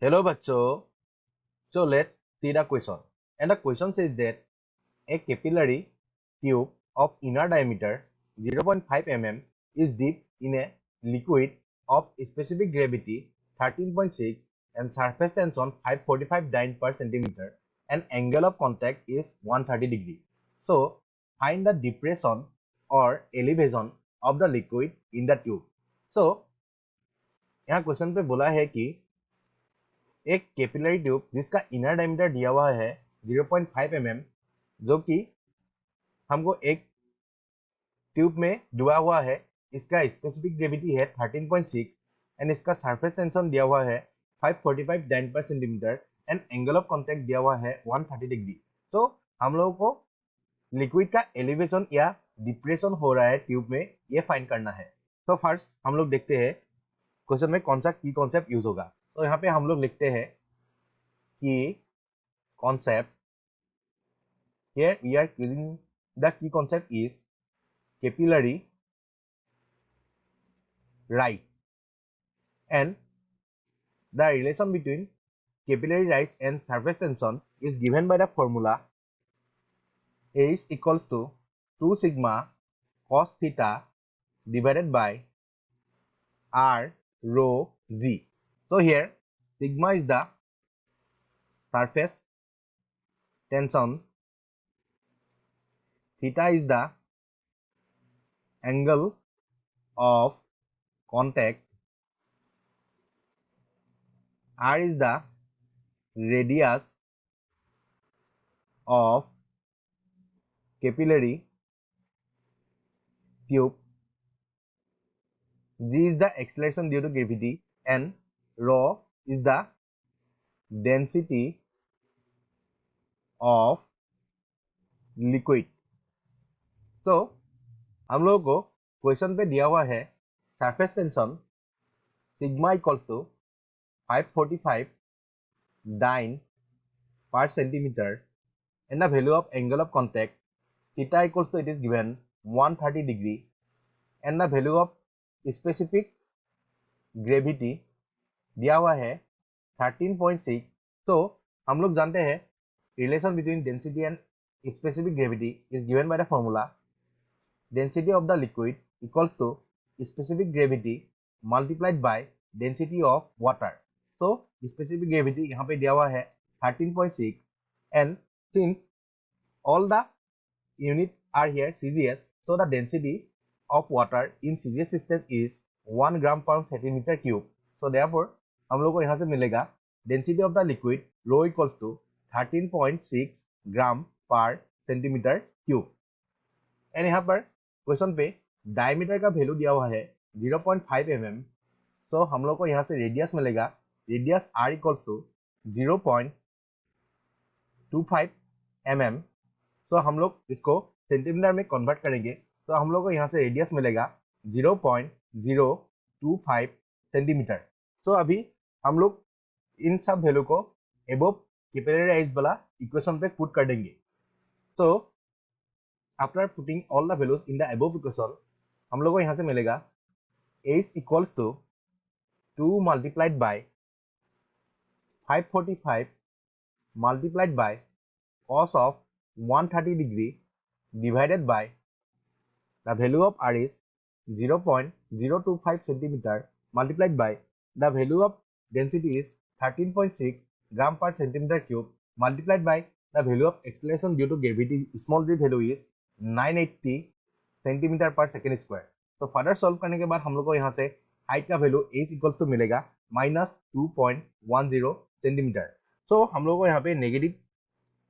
Hello, Bacho. So let's see the question. And the question says that a capillary tube of inner diameter 0.5 mm is deep in a liquid of specific gravity 13.6 and surface tension 545 dyne per centimeter and angle of contact is 130 degree. So find the depression or elevation of the liquid in the tube. So यहाँ question पे बोला है कि एक capillary tube जिसका inner diameter दिया हुआ है 0.5 mm, जो कि हमको एक ट्यूब में डुबा हुआ है, इसका स्पेसिफिक ग्रेविटी है 13.6 एंड इसका सरफेस टेंशन दिया हुआ है 545 dyne per centimetre and angle of contact दिया हुआ है 130 डिग्री। तो हम लोगों को लिक्विड का एलिवेशन या डिप्रेशन हो रहा है ट्यूब में, ये फाइंड करना है। तो फर्स्ट हम लोग देखते हैं क्वेश्चन में कौन सा की कॉन्सेप्ट यूज होगा। तो यहाँ पे हम लोग लिखते हैं कि concept. Here we are using the key concept is capillary rise, and the relation between capillary rise and surface tension is given by the formula H equals to 2 sigma cos theta divided by R rho g. So here sigma is the surface tension, theta is the angle of contact, R is the radius of capillary tube, g is the acceleration due to gravity, and rho is the density of liquid. So हम लोगों को question पे दिया हुआ है surface tension sigma equals to 545 dyne per centimetre and the value of angle of contact theta equals to, it is given 130 degree, and the value of specific gravity दिया हुआ है 13.6. तो हम लोग जानते हैं relation between density and specific gravity is given by the formula density of the liquid equals to specific gravity multiplied by density of water. So specific gravity यहाँ पे दिया हुआ है 13.6, and since all the units are here CGS, so the density of water in CGS system is 1 gram per centimeter cube. So therefore हम लोग को यहाँ से मिलेगा density of the liquid rho equals to 13.6 gram per centimeter cube. And यहाँ पर question पे diameter का वैल्यू दिया हुआ है 0.5 mm. तो हम लोग को यहाँ से रेडियस मिलेगा, radius r equals to 0.25 mm. तो हम लोग इसको सेंटीमीटर में कन्वर्ट करेंगे, तो हम लोग को यहाँ से रेडियस मिलेगा 0.025 सेंटीमीटर. तो अभी हम लोग इन सब वैल्यू को एबोव कैपिलरी राइज वाला इक्वेशन पे पुट कर देंगे. तो after putting all the values in the above equation हम लोग को यहाँ से मिलेगा H equals to 2 multiplied by 545 multiplied by cos of 130 degree divided by the value of R is 0.025 centimeter multiplied by the value of density is 13.6 gram per centimeter cube multiplied by the value of acceleration due to gravity small g value is 980 centimetre पर second square. तो further solve करने के बाद हम लोग को यहाँ से हाइट का वैल्यू h इक्वल्स टू मिलेगा -2.10 सेंटीमीटर. सो हम लोग को यहाँ पे नेगेटिव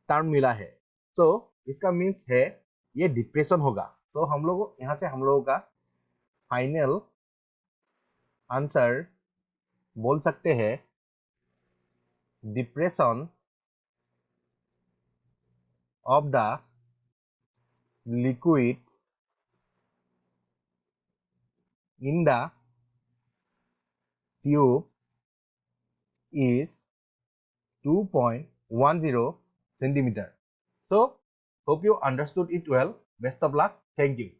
टर्म मिला है, तो इसका मीन्स है ये डिप्रेशन होगा. तो हम लोग यहाँ से हम लोगों का फाइनल आंसर बोल सकते हैं depression of the liquid in the tube is 2.10 centimeter. So hope you understood it well. Best of luck. Thank you.